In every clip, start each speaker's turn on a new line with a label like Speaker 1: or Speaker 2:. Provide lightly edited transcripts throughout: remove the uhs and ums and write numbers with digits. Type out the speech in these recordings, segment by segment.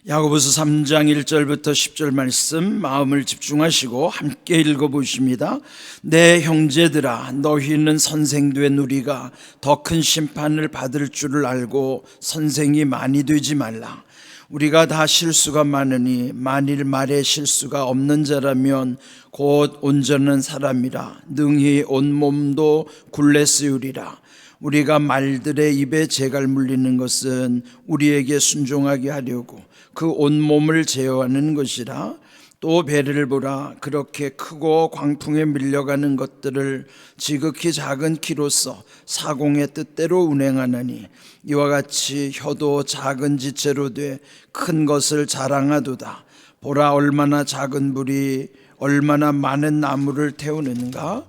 Speaker 1: 야고보서 3장 1절부터 10절 말씀 마음을 집중하시고 함께 읽어보십니다. 내 형제들아, 너희는 선생된 우리가 더 큰 심판을 받을 줄을 알고 선생이 많이 되지 말라. 우리가 다 실수가 많으니 만일 말에 실수가 없는 자라면 곧 온전한 사람이라 능히 온 몸도 굴레 씌우리라. 우리가 말들의 입에 재갈 물리는 것은 우리에게 순종하게 하려고 그 온몸을 제어하는 것이라. 또 배를 보라. 그렇게 크고 광풍에 밀려가는 것들을 지극히 작은 키로서 사공의 뜻대로 운행하나니 이와 같이 혀도 작은 지체로 돼 큰 것을 자랑하도다. 보라, 얼마나 작은 불이 얼마나 많은 나무를 태우는가.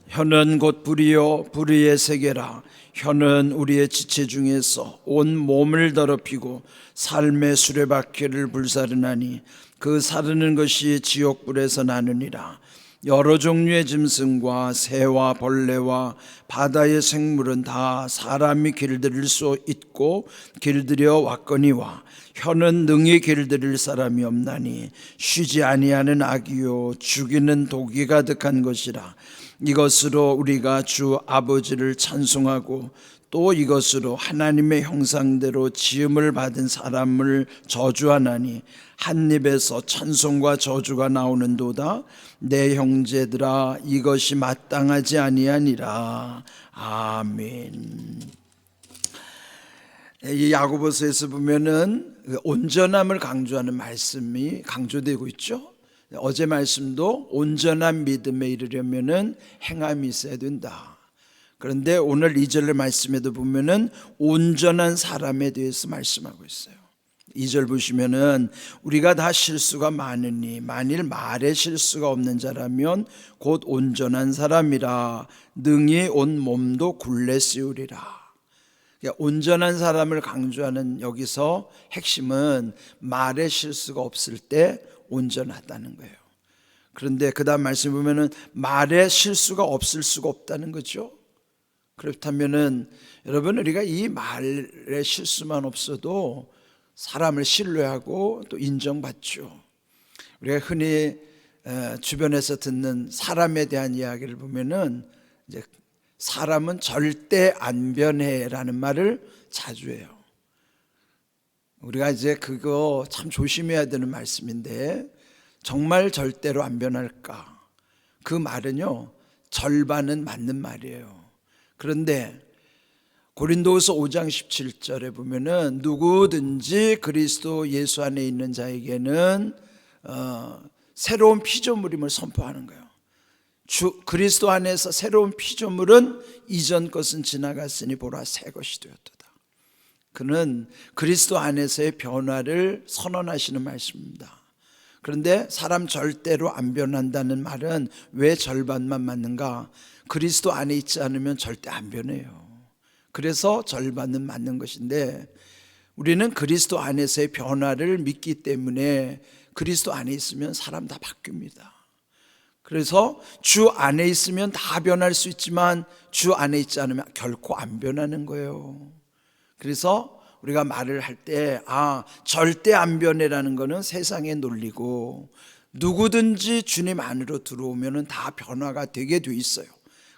Speaker 1: 혀는 곧 불이요 불의의 세계라. 혀는 우리의 지체 중에서 온 몸을 더럽히고 삶의 수레바퀴를 불사르나니 그 사르는 것이 지옥불에서 나느니라. 여러 종류의 짐승과 새와 벌레와 바다의 생물은 다 사람이 길들일 수 있고 길들여 왔거니와 혀는 능히 길들일 사람이 없나니 쉬지 아니하는 악이요 죽이는 독이 가득한 것이라. 이것으로 우리가 주 아버지를 찬송하고 또 이것으로 하나님의 형상대로 지음을 받은 사람을 저주하나니 한 입에서 찬송과 저주가 나오는도다. 내 형제들아, 이것이 마땅하지 아니하니라. 아멘. 이 야고보서에서 보면은 온전함을 강조하는 말씀이 강조되고 있죠. 어제 말씀도 온전한 믿음에 이르려면은 행함이 있어야 된다. 그런데 오늘 2절 말씀에도 보면은 온전한 사람에 대해서 말씀하고 있어요. 2절 보시면은 우리가 다 실수가 많으니 만일 말에 실수가 없는 자라면 곧 온전한 사람이라 능히 온 몸도 굴레 씌우리라. 그러니까 온전한 사람을 강조하는 여기서 핵심은 말에 실수가 없을 때 온전하다는 거예요. 그런데 그 다음 말씀 보면은 말에 실수가 없을 수가 없다는 거죠. 그렇다면은 여러분, 우리가 이 말에 실수만 없어도 사람을 신뢰하고 또 인정받죠. 우리가 흔히 주변에서 듣는 사람에 대한 이야기를 보면은 이제 사람은 절대 안 변해라는 말을 자주 해요. 우리가 이제 그거 참 조심해야 되는 말씀인데, 정말 절대로 안 변할까? 그 말은요, 절반은 맞는 말이에요. 그런데 고린도후서 5장 17절에 보면은 누구든지 그리스도 예수 안에 있는 자에게는 새로운 피조물임을 선포하는 거예요. 그리스도 안에서 새로운 피조물은 이전 것은 지나갔으니 보라 새 것이 되었도다. 그는 그리스도 안에서의 변화를 선언하시는 말씀입니다. 그런데 사람 절대로 안 변한다는 말은 왜 절반만 맞는가? 그리스도 안에 있지 않으면 절대 안 변해요. 그래서 절반은 맞는 것인데, 우리는 그리스도 안에서의 변화를 믿기 때문에 그리스도 안에 있으면 사람 다 바뀝니다. 그래서 주 안에 있으면 다 변할 수 있지만 주 안에 있지 않으면 결코 안 변하는 거예요. 그래서 우리가 말을 할 때 절대 안 변해라는 거는 세상의 논리고, 누구든지 주님 안으로 들어오면 다 변화가 되게 돼 있어요.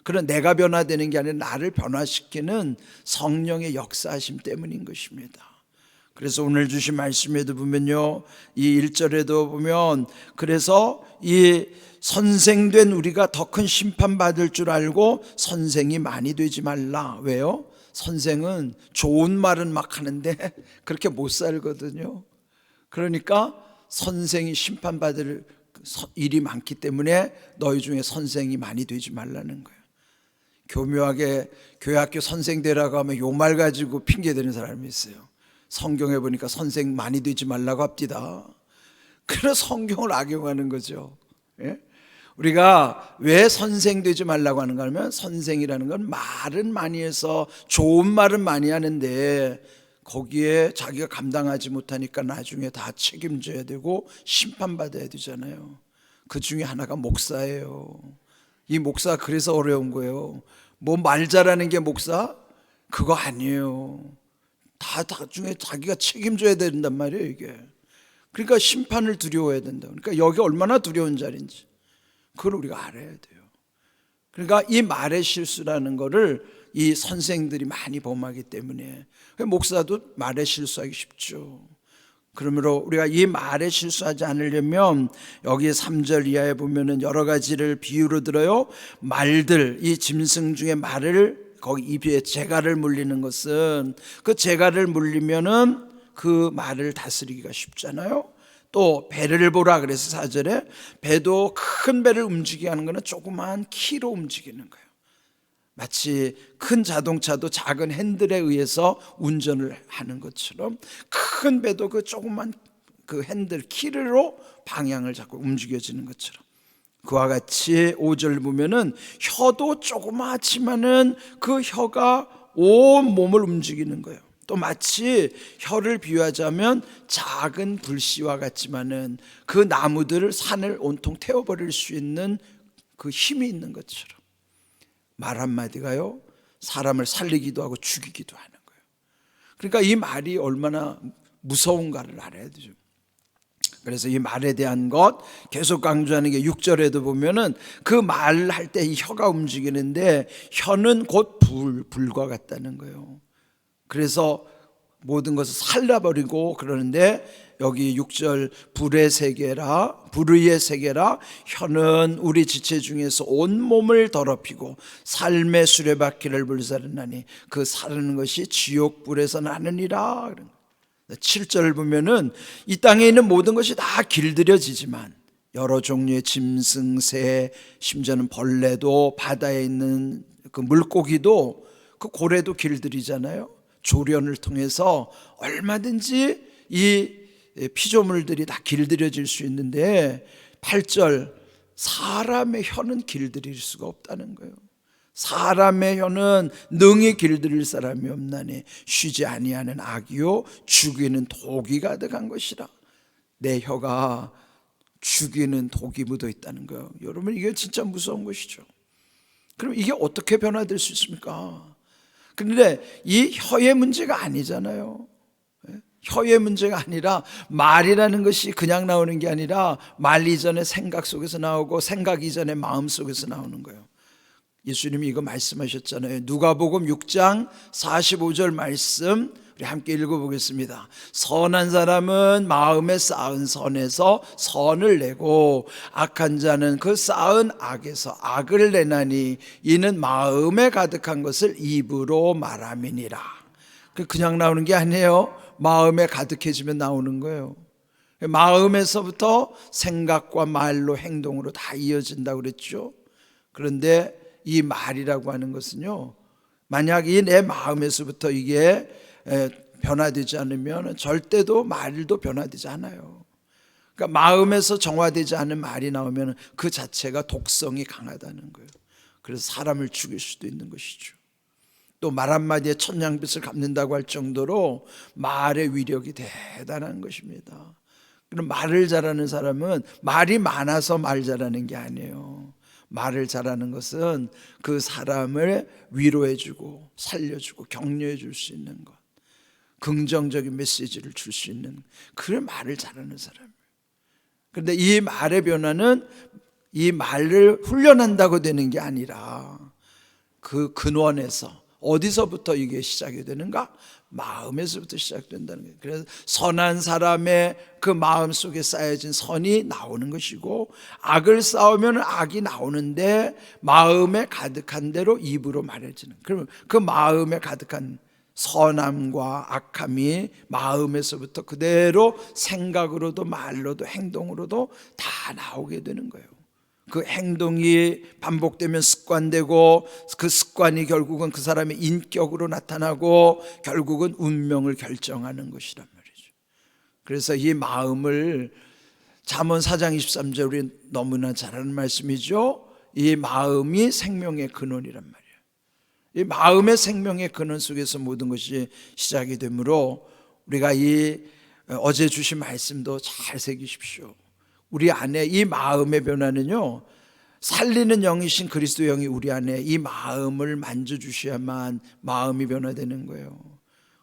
Speaker 1: 그런 내가 변화되는 게 아니라 나를 변화시키는 성령의 역사하심 때문인 것입니다. 그래서 오늘 주신 말씀에도 보면요, 이 1절에도 보면 그래서 이 선생된 우리가 더 큰 심판받을 줄 알고 선생이 많이 되지 말라. 왜요? 선생은 좋은 말은 막 하는데 그렇게 못 살거든요. 그러니까 선생이 심판받을 일이 많기 때문에 너희 중에 선생이 많이 되지 말라는 거예요. 교묘하게 교회 학교 선생 되라고 하면 욕말 가지고 핑계대는 사람이 있어요. 성경에 보니까 선생 많이 되지 말라고 합디다. 그래서 성경을 악용하는 거죠. 예? 우리가 왜 선생 되지 말라고 하는가 하면, 선생이라는 건 말은 많이 해서 좋은 말은 많이 하는데 거기에 자기가 감당하지 못하니까 나중에 다 책임져야 되고 심판받아야 되잖아요. 그 중에 하나가 목사예요. 이 목사 그래서 어려운 거예요. 뭐 말 잘하는 게 목사? 그거 아니에요. 다 나중에 자기가 책임져야 된단 말이에요, 이게. 그러니까 심판을 두려워해야 된다. 그러니까 여기 얼마나 두려운 자리인지 그걸 우리가 알아야 돼요. 그러니까 이 말의 실수라는 거를 이 선생들이 많이 범하기 때문에 목사도 말에 실수하기 쉽죠. 그러므로 우리가 이 말에 실수하지 않으려면 여기 3절 이하에 보면은 여러 가지를 비유로 들어요. 말들, 이 짐승 중에 말을 거기 입에 재갈을 물리는 것은 그 재갈을 물리면은 그 말을 다스리기가 쉽잖아요. 또 배를 보라 그래서 4절에 배도 큰 배를 움직이게 하는 것은 조그마한 키로 움직이는 거예요. 마치 큰 자동차도 작은 핸들에 의해서 운전을 하는 것처럼 큰 배도 그 조그만 그 핸들 키로 방향을 잡고 움직여지는 것처럼, 그와 같이 5절 보면은 혀도 조그맣지만은 그 혀가 온 몸을 움직이는 거예요. 또 마치 혀를 비유하자면 작은 불씨와 같지만은 그 나무들을 산을 온통 태워버릴 수 있는 그 힘이 있는 것처럼 말 한마디가요 사람을 살리기도 하고 죽이기도 하는 거예요. 그러니까 이 말이 얼마나 무서운가를 알아야 되죠. 그래서 이 말에 대한 것 계속 강조하는 게 6절에도 보면은 그 말할 때 이 혀가 움직이는데 혀는 곧 불과 같다는 거예요. 그래서 모든 것을 살라버리고 그러는데 여기 6절 불의 세계라 혀는 우리 지체 중에서 온 몸을 더럽히고 삶의 수레바퀴를 불사르나니 그 사르는 것이 지옥불에서 나느니라. 7절 보면은 이 땅에 있는 모든 것이 다 길들여지지만 여러 종류의 짐승, 새, 심지어는 벌레도 바다에 있는 그 물고기도 그 고래도 길들이잖아요. 조련을 통해서 얼마든지 이 피조물들이 다 길들여질 수 있는데 8절 사람의 혀는 길들일 수가 없다는 거예요. 사람의 혀는 능히 길들일 사람이 없나니 쉬지 아니하는 악이요 죽이는 독이 가득한 것이라. 내 혀가 죽이는 독이 묻어 있다는 거예요. 여러분 이게 진짜 무서운 것이죠. 그럼 이게 어떻게 변화될 수 있습니까? 그런데 이 혀의 문제가 아니잖아요. 혀의 문제가 아니라 말이라는 것이 그냥 나오는 게 아니라 말 이전에 생각 속에서 나오고 생각 이전에 마음 속에서 나오는 거예요. 예수님이 이거 말씀하셨잖아요. 누가복음 6장 45절 말씀 우리 함께 읽어보겠습니다. 선한 사람은 마음에 쌓은 선에서 선을 내고 악한 자는 그 쌓은 악에서 악을 내나니 이는 마음에 가득한 것을 입으로 말함이니라. 그냥 나오는 게 아니에요. 마음에 가득해지면 나오는 거예요. 마음에서부터 생각과 말로 행동으로 다 이어진다고 그랬죠. 그런데 이 말이라고 하는 것은요, 만약 이 내 마음에서부터 이게 변화되지 않으면 절대도 말도 변화되지 않아요. 그러니까 마음에서 정화되지 않은 말이 나오면 그 자체가 독성이 강하다는 거예요. 그래서 사람을 죽일 수도 있는 것이죠. 또 말 한마디에 천냥빚을 갚는다고 할 정도로 말의 위력이 대단한 것입니다. 그럼 말을 잘하는 사람은 말이 많아서 말 잘하는 게 아니에요. 말을 잘하는 것은 그 사람을 위로해주고 살려주고 격려해 줄 수 있는 것, 긍정적인 메시지를 줄 수 있는 그런 말을 잘하는 사람이에요. 그런데 이 말의 변화는 이 말을 훈련한다고 되는 게 아니라 그 근원에서 어디서부터 이게 시작이 되는가? 마음에서부터 시작된다는 거예요. 그래서 선한 사람의 그 마음 속에 쌓여진 선이 나오는 것이고 악을 쌓으면 악이 나오는데 마음에 가득한 대로 입으로 말해지는, 그러면 그 마음에 가득한 선함과 악함이 마음에서부터 그대로 생각으로도 말로도 행동으로도 다 나오게 되는 거예요. 그 행동이 반복되면 습관되고 그 습관이 결국은 그 사람의 인격으로 나타나고 결국은 운명을 결정하는 것이란 말이죠. 그래서 이 마음을 잠언 4장 23절 우리 너무나 잘 아는 말씀이죠. 이 마음이 생명의 근원이란 말이에요. 이 마음의 생명의 근원 속에서 모든 것이 시작이 되므로 우리가 이 어제 주신 말씀도 잘 새기십시오. 우리 안에 이 마음의 변화는요, 살리는 영이신 그리스도 영이 우리 안에 이 마음을 만져주셔야만 마음이 변화되는 거예요.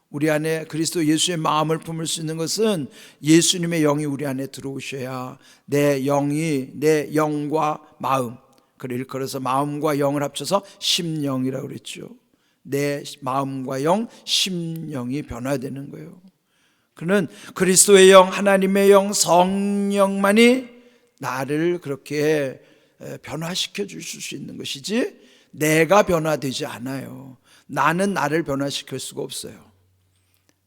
Speaker 1: 우리 안에 그리스도 예수의 마음을 품을 수 있는 것은 예수님의 영이 우리 안에 들어오셔야 내 영이, 내 영과 마음, 그를 일컬어서 마음과 영을 합쳐서 심령이라고 그랬죠. 내 마음과 영, 심령이 변화되는 거예요. 그는 그리스도의 영, 하나님의 영, 성령만이 나를 그렇게 변화시켜 주실 수 있는 것이지 내가 변화되지 않아요. 나는 나를 변화시킬 수가 없어요.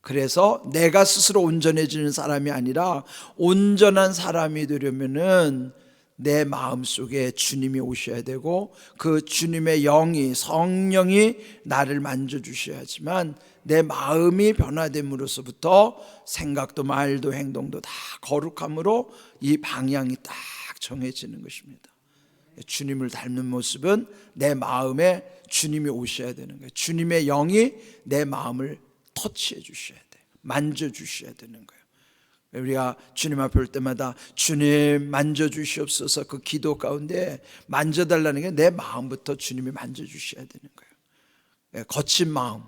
Speaker 1: 그래서 내가 스스로 온전해지는 사람이 아니라 온전한 사람이 되려면은 내 마음속에 주님이 오셔야 되고 그 주님의 영이, 성령이 나를 만져주셔야지만 내 마음이 변화됨으로써부터 생각도 말도 행동도 다 거룩함으로 이 방향이 딱 정해지는 것입니다. 주님을 닮는 모습은 내 마음에 주님이 오셔야 되는 거예요. 주님의 영이 내 마음을 터치해 주셔야 돼요. 만져주셔야 되는 거예요. 우리가 주님 앞에 올 때마다 주님 만져주시옵소서 그 기도 가운데 만져달라는 게 내 마음부터 주님이 만져주셔야 되는 거예요. 거친 마음,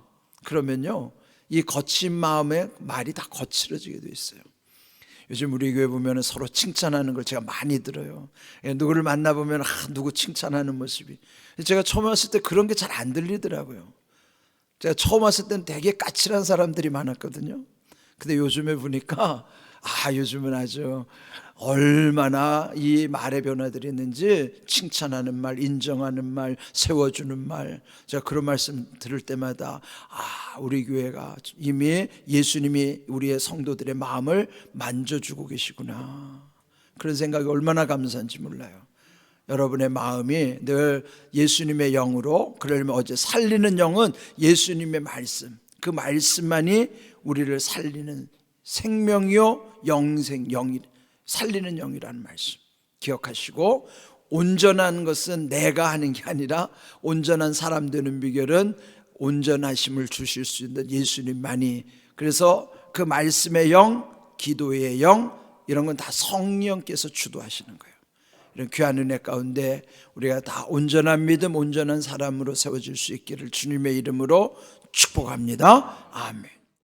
Speaker 1: 그러면요 이 거친 마음에 말이 다 거칠어지게 돼 있어요. 요즘 우리 교회 보면 서로 칭찬하는 걸 제가 많이 들어요. 누구를 만나보면 누구 칭찬하는 모습이, 제가 처음 왔을 때 그런 게 잘 안 들리더라고요. 제가 처음 왔을 때는 되게 까칠한 사람들이 많았거든요. 근데 요즘에 보니까 요즘은 아주 얼마나 이 말의 변화들이 있는지, 칭찬하는 말, 인정하는 말, 세워주는 말, 제가 그런 말씀 들을 때마다 우리 교회가 이미 예수님이 우리의 성도들의 마음을 만져주고 계시구나, 그런 생각이 얼마나 감사한지 몰라요. 여러분의 마음이 늘 예수님의 영으로, 그러려면 어제 살리는 영은 예수님의 말씀, 그 말씀만이 우리를 살리는 생명이요 영생, 영이 살리는 영이라는 말씀 기억하시고, 온전한 것은 내가 하는 게 아니라 온전한 사람 되는 비결은 온전하심을 주실 수 있는 예수님만이, 그래서 그 말씀의 영, 기도의 영, 이런 건 다 성령께서 주도하시는 거예요. 이런 귀한 은혜 가운데 우리가 다 온전한 믿음, 온전한 사람으로 세워질 수 있기를 주님의 이름으로 축복합니다. 아멘.